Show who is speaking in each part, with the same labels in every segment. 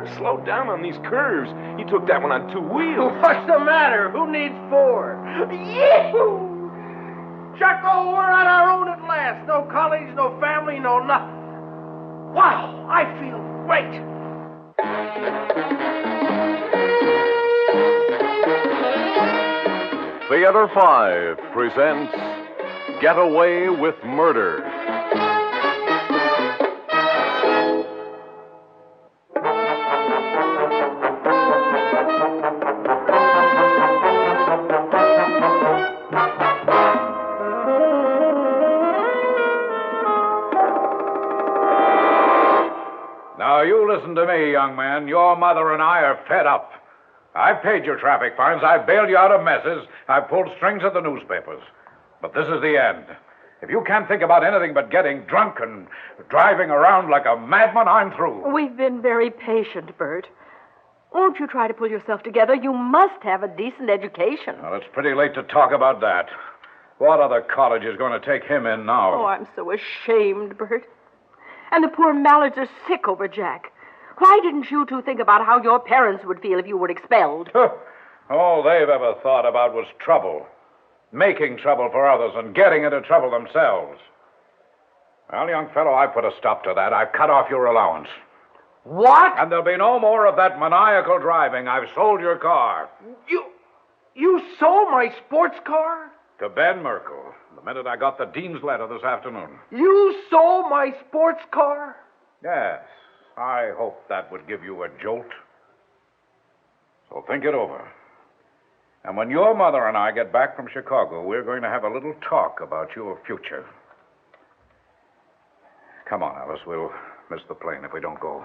Speaker 1: Bert, slow down on these curves. You took that one on 2 wheels.
Speaker 2: What's the matter? Who needs 4? Yee-hoo! Chucko, we're on our own at last. No college, no family, no nothing. Wow, I feel great.
Speaker 3: Theater 5 presents Get Away with Murder.
Speaker 4: Now, you listen to me, young man. Your mother and I are fed up. I've paid your traffic fines. I've bailed you out of messes. I've pulled strings at the newspapers. But this is the end. If you can't think about anything but getting drunk and driving around like a madman, I'm through.
Speaker 5: We've been very patient, Bert. Won't you try to pull yourself together? You must have a decent education.
Speaker 4: Well, it's pretty late to talk about that. What other college is going to take him in now?
Speaker 5: Oh, I'm so ashamed, Bert. And the poor Mallards are sick over Jack. Why didn't you two think about how your parents would feel if you were expelled?
Speaker 4: All they've ever thought about was trouble. Making trouble for others and getting into trouble themselves. Well, young fellow, I put a stop to that. I've cut off your allowance.
Speaker 2: What?
Speaker 4: And there'll be no more of that maniacal driving. I've sold your car.
Speaker 2: You sold my sports car?
Speaker 4: To Ben Merkel, the minute I got the dean's letter this afternoon.
Speaker 2: You sold my sports car?
Speaker 4: Yes. I hope that would give you a jolt. So think it over. And when your mother and I get back from Chicago, we're going to have a little talk about your future. Come on, Alice. We'll miss the plane if we don't go.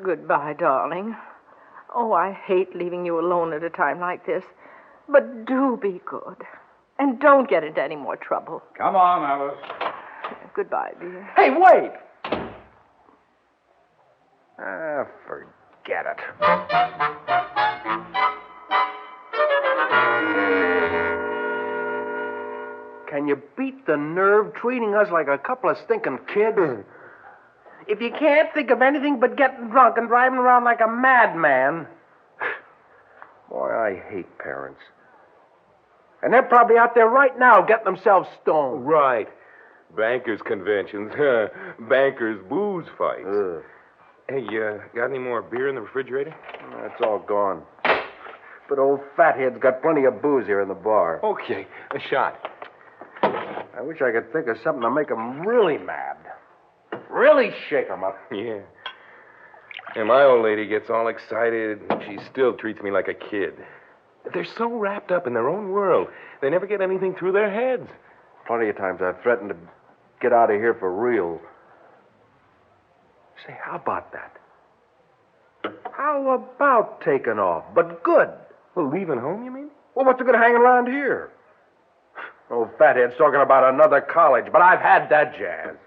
Speaker 5: Goodbye, darling. Oh, I hate leaving you alone at a time like this. But do be good. And don't get into any more trouble.
Speaker 4: Come on, Alice.
Speaker 5: Goodbye, dear.
Speaker 2: Hey, wait! Forget it. Can you beat the nerve treating us like a couple of stinking kids? If you can't think of anything but getting drunk and driving around like a madman... Boy, I hate parents. And they're probably out there right now getting themselves stoned.
Speaker 1: Right. Bankers' conventions. Bankers' booze fights. Hey, got any more beer in the refrigerator?
Speaker 2: It's all gone. But old fathead's got plenty of booze here in the bar.
Speaker 1: Okay, a shot.
Speaker 2: I wish I could think of something to make 'em really mad. Really shake 'em up.
Speaker 1: Yeah. And my old lady gets all excited, and she still treats me like a kid. They're so wrapped up in their own world, they never get anything through their heads.
Speaker 2: Plenty of times I've threatened to get out of here for real. Say, how about that? How about taking off, but good?
Speaker 1: Well, leaving home, you mean?
Speaker 2: Well, what's the good of hanging around here? Old fathead's talking about another college, but I've had that jazz.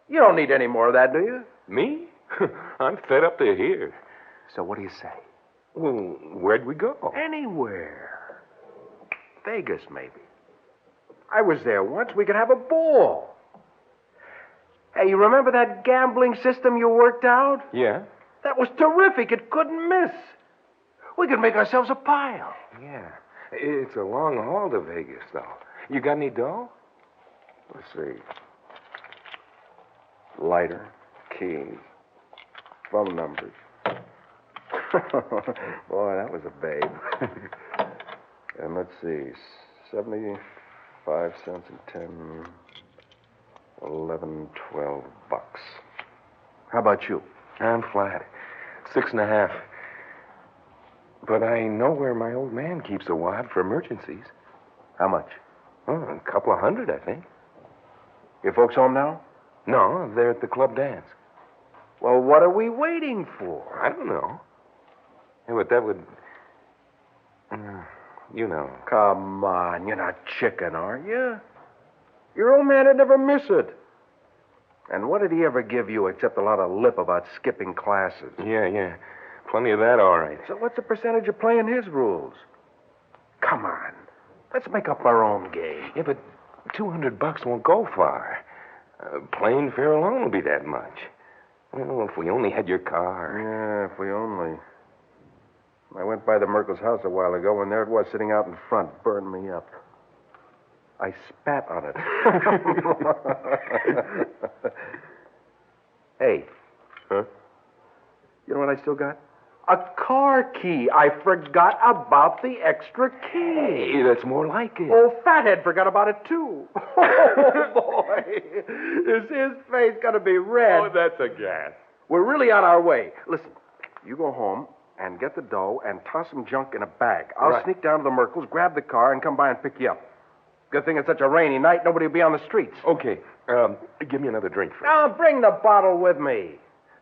Speaker 2: You don't need any more of that, do you?
Speaker 1: Me? I'm fed up to here.
Speaker 2: So what do you say?
Speaker 1: Well, where'd we go?
Speaker 2: Anywhere. Vegas, maybe. I was there once. We could have a ball. Hey, you remember that gambling system you worked out?
Speaker 1: Yeah?
Speaker 2: That was terrific. It couldn't miss. We could make ourselves a pile.
Speaker 1: Yeah. It's a long haul to Vegas, though. You got any dough?
Speaker 2: Let's see. Lighter, keys, phone numbers. Boy, that was a babe. And let's see. 75 cents and 10... 11, 12 bucks. How about you?
Speaker 1: I'm flat. 6.5. But I know where my old man keeps a wad for emergencies.
Speaker 2: How much?
Speaker 1: Oh, a couple of $100, I think.
Speaker 2: Your folks home now?
Speaker 1: No, they're at the club dance.
Speaker 2: Well, what are we waiting for?
Speaker 1: I don't know. Yeah, but that would... you know.
Speaker 2: Come on, you're not chicken, are you? Your old man would never miss it. And what did he ever give you except a lot of lip about skipping classes?
Speaker 1: Yeah. Plenty of that, all right.
Speaker 2: So what's the percentage of playing his rules? Come on. Let's make up our own game.
Speaker 1: Yeah, but $200 won't go far. Plane fare alone will be that much. Oh, if we only had your car.
Speaker 2: Yeah, if we only. I went by the Merkel's house a while ago, and there it was sitting out in front, burned me up. I spat on it. Hey.
Speaker 1: Huh?
Speaker 2: You know what I still got? A car key. I forgot about the extra key.
Speaker 1: Hey, that's more like it.
Speaker 2: Old Fathead forgot about it, too. Oh, boy. Is his face going to be red?
Speaker 1: Oh, that's a gas.
Speaker 2: We're really on our way. Listen, you go home and get the dough and toss some junk in a bag. I'll sneak down to the Merkels, grab the car, and come by and pick you up. Good thing it's such a rainy night, nobody will be on the streets.
Speaker 1: Okay. Give me another drink first.
Speaker 2: Now, bring the bottle with me.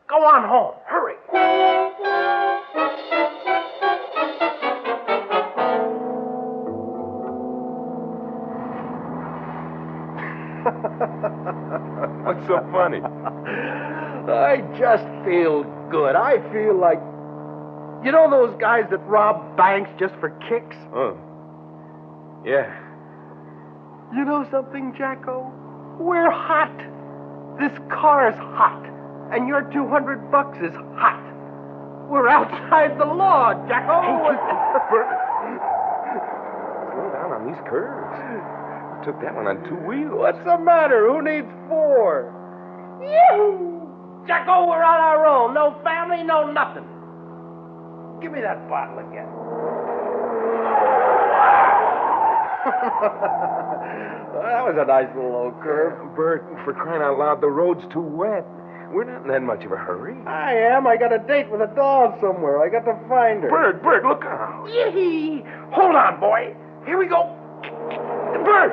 Speaker 2: Go on home. Hurry.
Speaker 1: What's so funny?
Speaker 2: I just feel good. I feel like... You know those guys that rob banks just for kicks?
Speaker 1: Oh. Yeah.
Speaker 2: You know something, Jacko? We're hot. This car is hot. And your $200 is hot. We're outside the law, Jacko.
Speaker 1: Slow down on these curves. You took that one on 2 wheels.
Speaker 2: What's the matter? Who needs 4? Yoo! Jacko, we're on our own. No family, no nothing. Give me that bottle again. That was a nice little old curve.
Speaker 1: Bert, for crying out loud, the road's too wet. We're not in that much of a hurry.
Speaker 2: I am. I got a date with a doll somewhere. I got to find her.
Speaker 1: Bert, look out.
Speaker 2: Yee! Hold on, boy. Here we go. Bert!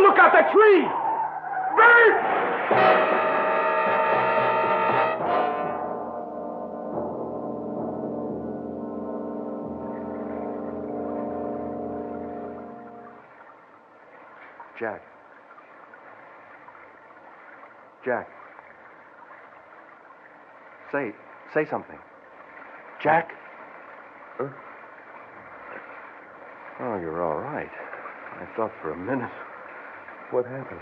Speaker 2: Look out that tree! Bert! Jack. Say something. Jack?
Speaker 1: Huh?
Speaker 2: Oh, you're all right. I thought for a minute.
Speaker 1: What happened?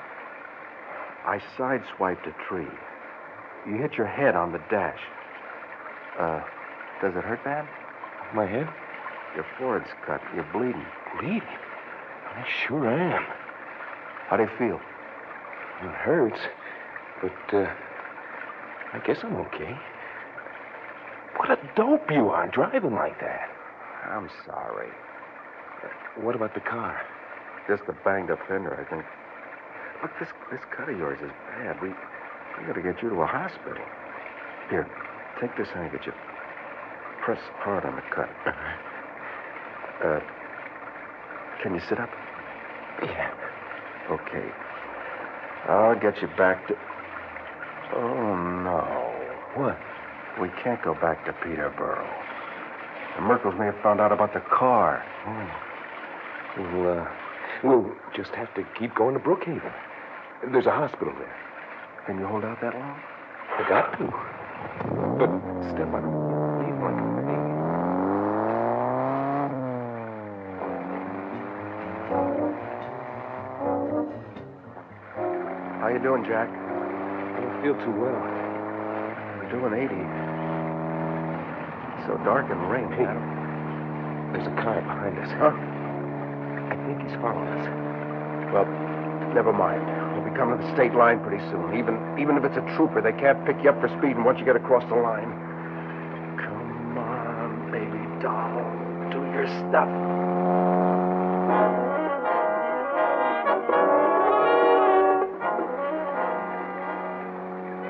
Speaker 2: I sideswiped a tree. You hit your head on the dash. Does it hurt bad?
Speaker 1: My head?
Speaker 2: Your forehead's cut. You're bleeding.
Speaker 1: Bleeding? I sure am.
Speaker 2: How do you feel?
Speaker 1: It hurts, but I guess I'm okay. What a dope you are driving like that.
Speaker 2: I'm sorry.
Speaker 1: What about the car?
Speaker 2: Just a banged up fender, I think. Look, this cut of yours is bad. We got to get you to a hospital. Here, take this handkerchief. Press hard on the cut. Can you sit up?
Speaker 1: Yeah.
Speaker 2: Okay. I'll get you back to... Oh, no.
Speaker 1: What?
Speaker 2: We can't go back to Peterborough. The Merkels may have found out about the car.
Speaker 1: Oh. We'll just have to keep going to Brookhaven. There's a hospital there.
Speaker 2: Can you hold out that long?
Speaker 1: I got to. But step on it. Leave like a thing.
Speaker 2: How you doing, Jack?
Speaker 1: I don't feel too well.
Speaker 2: We're doing 80. It's so dark and rainy.
Speaker 1: Hey, there's a car behind us.
Speaker 2: Huh?
Speaker 1: I think he's following us.
Speaker 2: Well, never mind. We'll be coming to the state line pretty soon. Even if it's a trooper, they can't pick you up for speeding once you get across the line. Come on, baby doll. Do your stuff.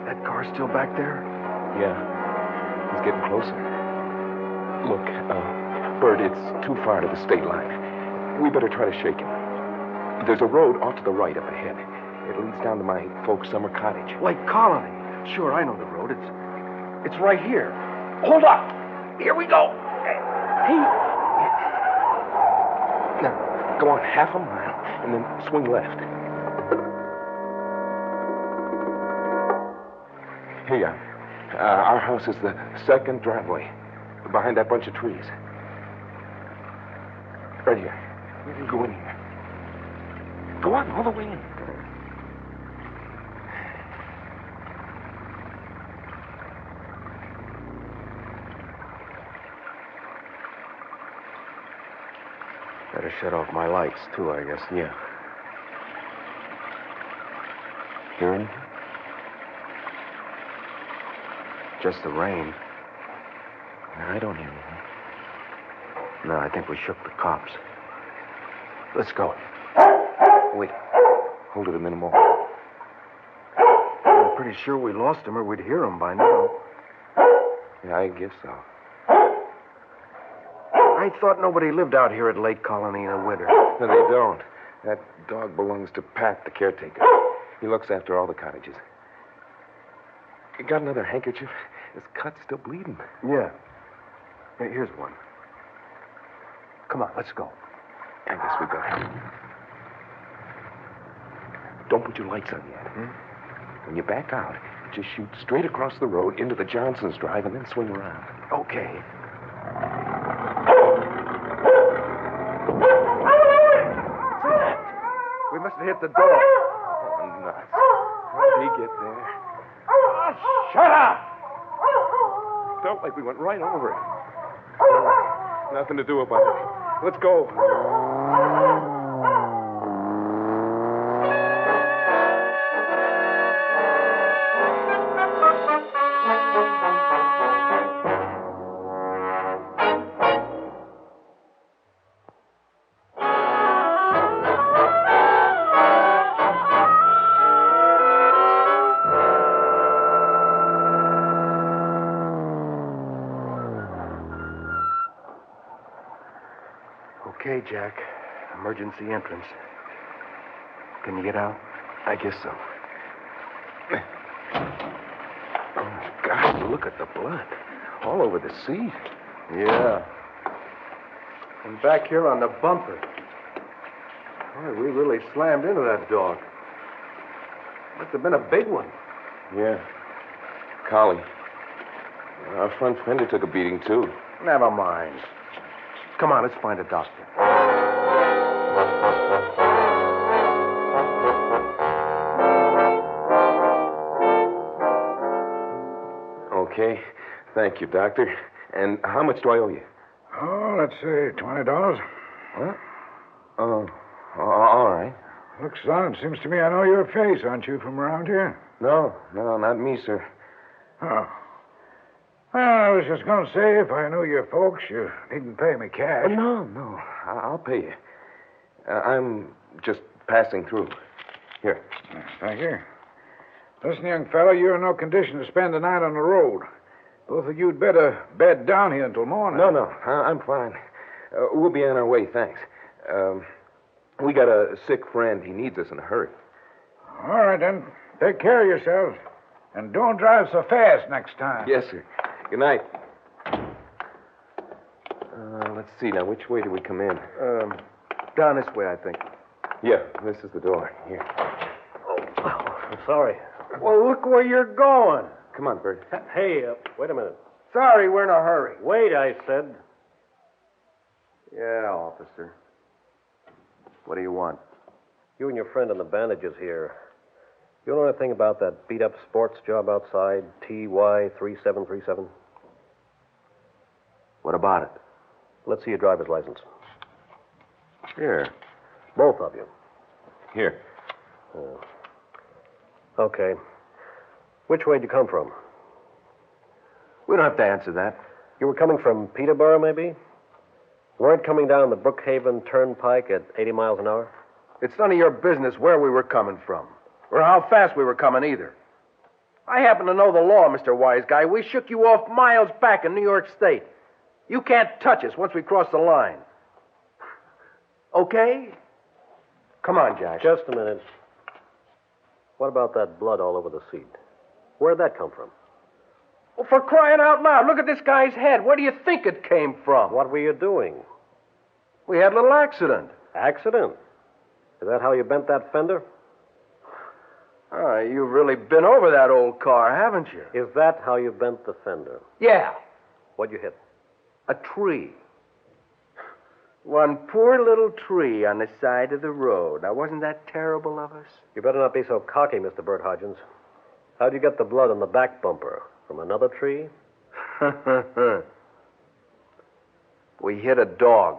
Speaker 2: That car's still back there?
Speaker 1: Yeah. He's getting closer. Look, Bert, it's too far to the state line. We better try to shake him. There's a road off to the right up ahead. It leads down to my folks' summer cottage.
Speaker 2: Lake Colony. Sure, I know the road. It's right here. Hold up. Here we go.
Speaker 1: Hey! Now, go on half a mile and then swing left. Here you are. Our house is the second driveway, behind that bunch of trees. Right here. Go in here. Go on, all the way in.
Speaker 2: Better shut off my lights, too, I guess.
Speaker 1: Yeah. Hear anything?
Speaker 2: Just the rain.
Speaker 1: No, I don't hear anything.
Speaker 2: No, I think we shook the cops. Let's go.
Speaker 1: Wait. Hold it a minute more.
Speaker 2: I'm pretty sure we lost him or we'd hear him by now.
Speaker 1: Yeah, I guess so.
Speaker 2: I thought nobody lived out here at Lake Colony in the winter.
Speaker 1: No, they don't. That dog belongs to Pat, the caretaker. He looks after all the cottages. You got another handkerchief? His cut's still bleeding.
Speaker 2: Yeah. Here's one. Come on, let's go.
Speaker 1: I guess we better. Don't put your lights on yet. When you back out, just shoot straight across the road into the Johnson's drive and then swing around.
Speaker 2: Okay. We must have hit the door.
Speaker 1: Oh, nuts. How'd he get there?
Speaker 2: Shut up!
Speaker 1: Felt like we went right over it. Nothing to do about it. Let's go.
Speaker 2: Okay, Jack. Emergency entrance. Can you get out?
Speaker 1: I guess so. Oh, God, look at the blood. All over the seat.
Speaker 2: Yeah. And back here on the bumper. Boy, we really slammed into that dog. Must have been a big one.
Speaker 1: Yeah. Collie. Our front fender took a beating, too.
Speaker 2: Never mind. Come on, let's find a doctor.
Speaker 1: Okay. Thank you, Doctor. And how much do I owe you?
Speaker 4: Oh, let's say $20.
Speaker 1: What? Oh, all right.
Speaker 4: Looks, son, it seems to me I know your face. Aren't you from around here?
Speaker 1: No, not me, sir.
Speaker 4: Oh. Well, I was just going to say, if I knew your folks, you needn't pay me cash.
Speaker 1: No. I'll pay you. I'm just passing through. Here.
Speaker 4: Thank you. Listen, young fellow, you're in no condition to spend the night on the road. Both of you'd better bed down here until morning.
Speaker 1: No, I'm fine. We'll be on our way, thanks. We got a sick friend. He needs us in a hurry.
Speaker 4: All right, then. Take care of yourselves. And don't drive so fast next time.
Speaker 1: Yes, sir. Good night. Let's see now. Which way do we come in?
Speaker 2: Down this way, I think.
Speaker 1: Yeah, this is the door. Here.
Speaker 6: I'm sorry.
Speaker 2: Well, look where you're going.
Speaker 1: Come on, Bert.
Speaker 6: Hey, wait a minute.
Speaker 2: Sorry, we're in a hurry.
Speaker 6: Wait, I said.
Speaker 2: Yeah, officer. What do you want?
Speaker 6: You and your friend in the bandages here. You know anything about that beat-up sports job outside, TY3737?
Speaker 2: What about it?
Speaker 6: Let's see your driver's license.
Speaker 2: Here.
Speaker 6: Both of you.
Speaker 1: Here.
Speaker 6: Okay. Which way did you come from?
Speaker 2: We don't have to answer that.
Speaker 6: You were coming from Peterborough, maybe? You weren't coming down the Brookhaven Turnpike at 80 miles an hour?
Speaker 2: It's none of your business where we were coming from, or how fast we were coming either. I happen to know the law, Mr. Wise Guy. We shook you off miles back in New York State. You can't touch us once we cross the line. Okay? Come on, Jack.
Speaker 6: Just a minute. What about that blood all over the seat? Where'd that come from?
Speaker 2: Well, for crying out loud, look at this guy's head. Where do you think it came from?
Speaker 6: What were you doing?
Speaker 2: We had a little accident.
Speaker 6: Accident? Is that how you bent that fender?
Speaker 2: You've really been over that old car, haven't you?
Speaker 6: Is that how you bent the fender?
Speaker 2: Yeah,
Speaker 6: What'd you hit?
Speaker 2: a tree. One poor little tree on the side of the road. Now, wasn't that terrible of us?
Speaker 6: You better not be so cocky, Mr. Bert Hodgins. How'd you get the blood on the back bumper? From another tree?
Speaker 2: We hit a dog.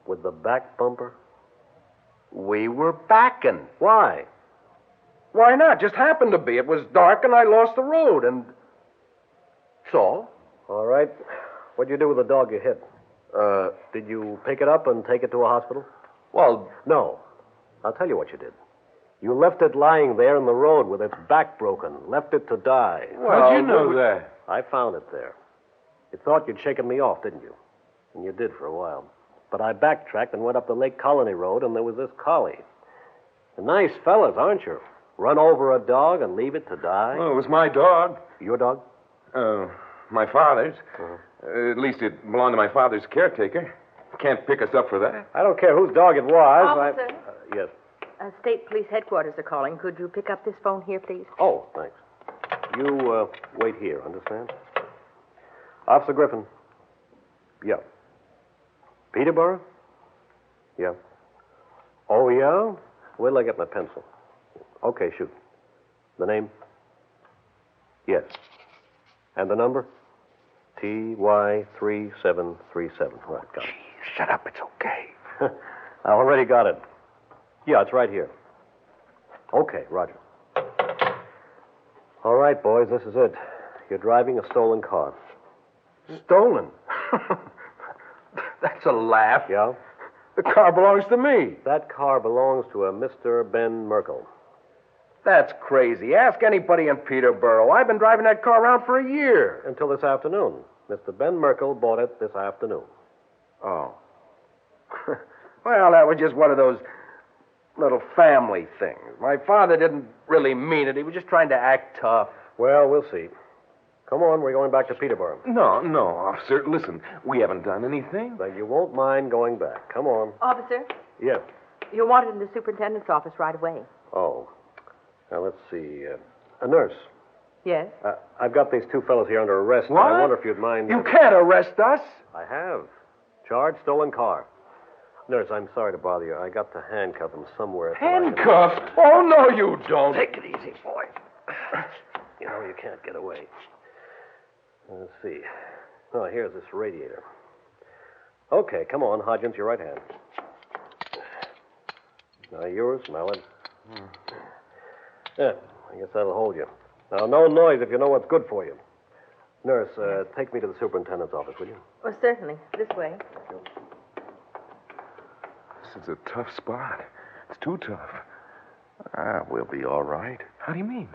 Speaker 6: With the back bumper?
Speaker 2: We were backing.
Speaker 6: Why?
Speaker 2: Why not? Just happened to be. It was dark and I lost the road, and... So?
Speaker 6: All right. What'd you do with the dog you hit? Did you pick it up and take it to a hospital?
Speaker 2: Well...
Speaker 6: No. I'll tell you what you did. You left it lying there in the road with its back broken. Left it to die.
Speaker 2: How'd you know that?
Speaker 6: I found it there. You thought you'd shaken me off, didn't you? And you did for a while. But I backtracked and went up the Lake Colony Road, and there was this collie. Nice fellas, aren't you? Run over a dog and leave it to die?
Speaker 1: Well, it was my dog.
Speaker 6: Your dog?
Speaker 1: My father's. At least it belonged to my father's caretaker. Can't pick us up for that.
Speaker 6: I don't care whose dog it was.
Speaker 5: Officer?
Speaker 6: Yes.
Speaker 5: State Police Headquarters are calling. Could you pick up this phone here, please?
Speaker 6: Oh, thanks. You, wait here, understand? Officer Griffin. Yeah. Peterborough? Yeah. Oh, yeah? Wait till I get my pencil. Okay, shoot. The name? Yes. And the number? TY3737. Right, got it.
Speaker 2: Shut up. It's okay.
Speaker 6: I already got it. Yeah, it's right here. Okay, Roger. All right, boys, this is it. You're driving a stolen car.
Speaker 2: Stolen? That's a laugh.
Speaker 6: Yeah?
Speaker 2: The car belongs to me.
Speaker 6: That car belongs to a Mr. Ben Merkel.
Speaker 2: That's crazy. Ask anybody in Peterborough. I've been driving that car around for a year.
Speaker 6: Until this afternoon. Mr. Ben Merkel bought it this afternoon.
Speaker 2: Oh. Well, that was just one of those little family things. My father didn't really mean it. He was just trying to act tough.
Speaker 6: Well, we'll see. Come on, we're going back to Peterborough.
Speaker 1: No, officer. Listen, we haven't done anything.
Speaker 6: Then you won't mind going back. Come on.
Speaker 5: Officer,
Speaker 6: Yes.
Speaker 5: you're wanted in the superintendent's office right away.
Speaker 6: Oh. Now, let's see. A nurse.
Speaker 5: Yes?
Speaker 6: I've got these two fellows here under arrest.
Speaker 2: What?
Speaker 6: I wonder if you'd mind...
Speaker 2: You can't arrest us.
Speaker 6: I have. Charge stolen car. Nurse, I'm sorry to bother you. I got to handcuff him somewhere.
Speaker 2: Handcuffed? Oh, no, you don't.
Speaker 6: Take it easy, boy. You know, you can't get away. Let's see. Oh, here's this radiator. Okay, come on, Hodgins, your right hand. Now yours, Mallard. Yeah, I guess that'll hold you. Now, no noise if you know what's good for you. Nurse, take me to the superintendent's office, will you?
Speaker 5: Well, certainly. This way.
Speaker 1: This is a tough spot. It's too tough.
Speaker 2: We'll be all right.
Speaker 1: How do you mean?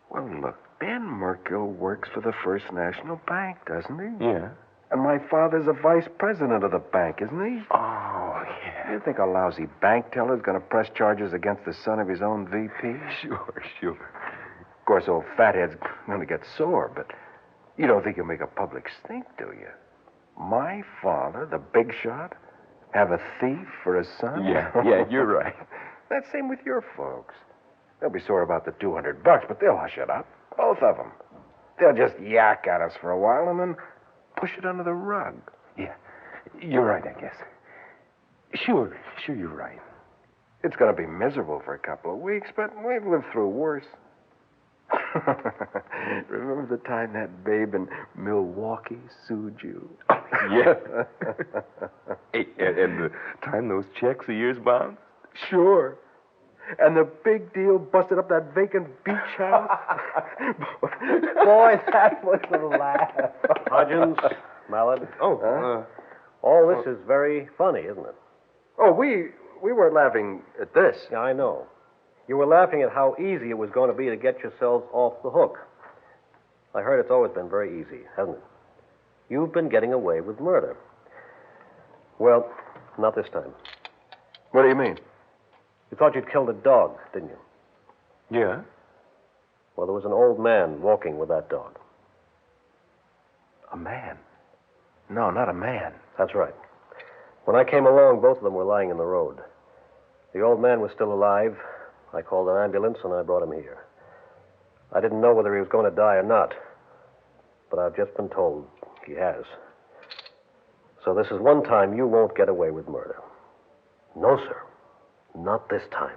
Speaker 2: Well, look, Ben Merkel works for the First National Bank, doesn't he?
Speaker 1: Yeah.
Speaker 2: And my father's a vice president of the bank, isn't he?
Speaker 1: Oh, yeah.
Speaker 2: You think a lousy bank teller's going to press charges against the son of his own VP?
Speaker 1: Sure.
Speaker 2: Of course, old fathead's going to get sore, but you don't think he'll make a public stink, do you? My father, the big shot, have a thief for a son?
Speaker 1: Yeah, you're right.
Speaker 2: That's same with your folks. They'll be sore about the $200, but they'll hush it up. Both of them. They'll just yak at us for a while and then push it under the rug.
Speaker 1: Yeah, you're right, I guess. Sure, you're right.
Speaker 2: It's going to be miserable for a couple of weeks, but we've lived through worse. Remember the time that babe in Milwaukee sued you?
Speaker 1: Yeah. Hey, and the time those checks of yours bounced?
Speaker 2: Sure. And the big deal busted up that vacant beach house? Boy, that was a laugh.
Speaker 6: Hodgins, Mallard. All this is very funny, isn't it?
Speaker 2: Oh, we weren't laughing at this.
Speaker 6: Yeah, I know. You were laughing at how easy it was going to be to get yourselves off the hook. I heard it's always been very easy, hasn't it? You've been getting away with murder. Well, not this time.
Speaker 2: What do you mean?
Speaker 6: You thought you'd killed a dog, didn't you?
Speaker 1: Yeah.
Speaker 6: Well, there was an old man walking with that dog.
Speaker 2: A man? No, not a man.
Speaker 6: That's right. When I came along, both of them were lying in the road. The old man was still alive. I called an ambulance, and I brought him here. I didn't know whether he was going to die or not, but I've just been told he has. So this is one time you won't get away with murder. No, sir. Not this time.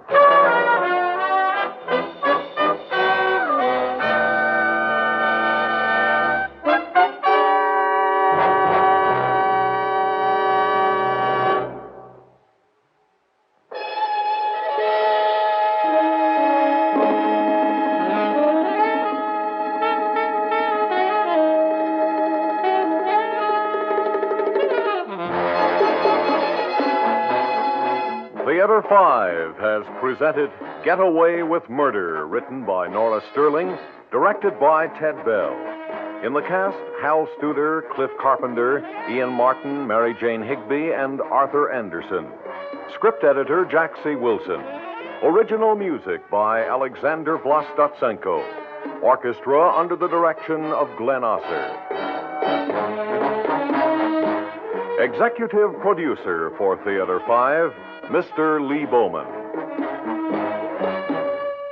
Speaker 3: 5 has presented Get Away with Murder, written by Nora Sterling, directed by Ted Bell. In the cast, Hal Studer, Cliff Carpenter, Ian Martin, Mary Jane Higby, and Arthur Anderson. Script editor, Jack C. Wilson. Original music by Alexander Vlastotsenko. Orchestra under the direction of Glenn Osser. Executive producer for Theater 5, Mr. Lee Bowman.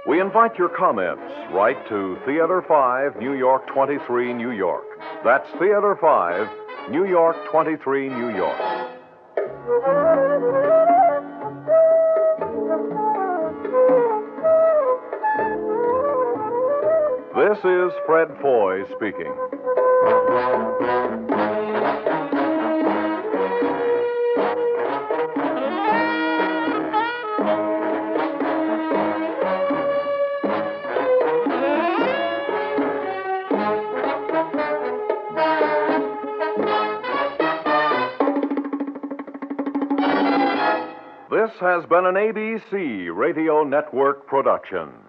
Speaker 3: We invite your comments. Write to Theater 5, New York 23, New York. That's Theater 5, New York 23, New York. This is Fred Foy speaking. This has been an ABC Radio Network production.